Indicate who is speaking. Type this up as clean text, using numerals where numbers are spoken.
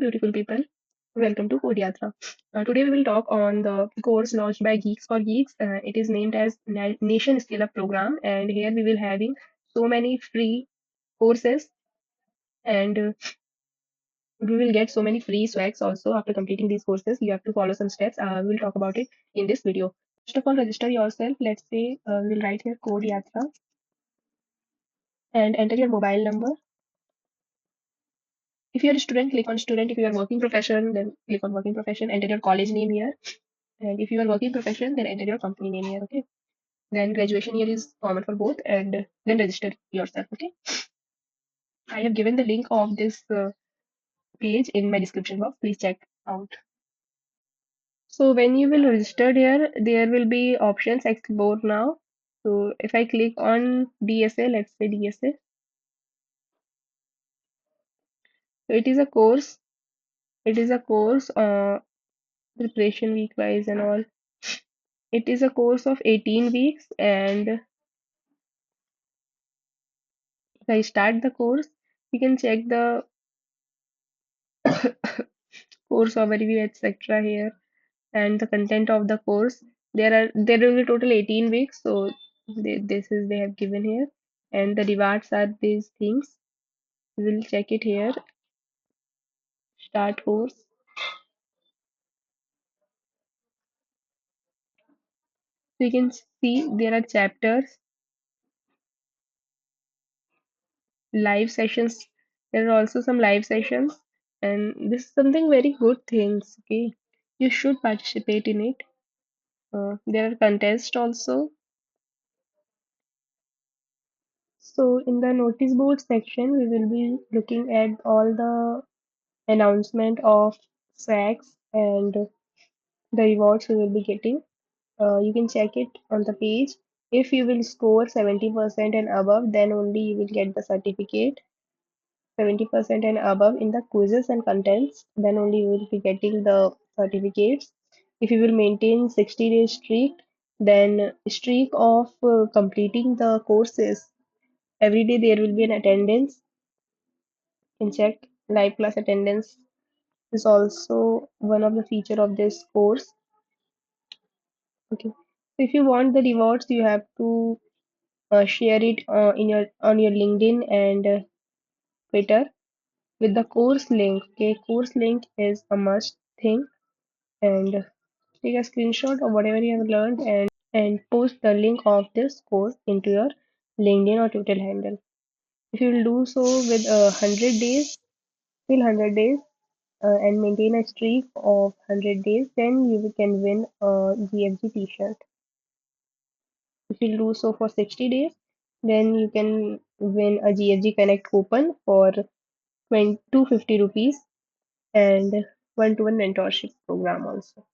Speaker 1: beautiful people. Welcome to Code Yatra. Today we will talk on the course launched by Geeks for Geeks. It is named as Nation SkillUp program, and here we will having so many free courses, and we will get so many free swags also after completing these courses. You have to follow some steps. We will talk about it in this video. First of all, register yourself. Let's say we'll write here Code Yatra and enter your mobile number. If you're a student, click on student. If you are working profession, then click on working profession. Enter your college name here. And if you are working profession, then enter your company name here. Okay. Then graduation year is common for both, and then register yourself. Okay. I have given the link of this page in my description box. Please check out. So when you will register here, there will be options explore now. So if I click on DSA, let's say DSA. So it is a course. It is a course preparation week wise and all. It is a course of 18 weeks, and if I start the course, you can check the course overview, etc. here, and the content of the course. There will be total 18 weeks, so they have given here, and the rewards are these things. We'll check it here. Start course. So you can see there are chapters, live sessions. There are also some live sessions, and this is something very good things. Okay, you should participate in it. There are contests also. So in the notice board section, we will be looking at all the announcement of swags and the rewards you will be getting. You can check it on the page. If you will score 70% and above, then only you will get the certificate. 70% and above in the quizzes and contents, then only you will be getting the certificates. If you will maintain 60 days streak, then streak of completing the courses. Every day there will be an attendance. You can check live class attendance is also one of the feature of this course. Okay. So if you want the rewards, you have to share it in your on your LinkedIn and Twitter with the course link. Okay, course link is a must thing, and take a screenshot of whatever you have learned and post the link of this course into your LinkedIn or Twitter handle. If you will do so with 100 days, till 100 days, and maintain a streak of 100 days, then you can win a GFG t-shirt. If you do so for 60 days, then you can win a GFG Connect coupon for 250 rupees and one-to-one mentorship program also.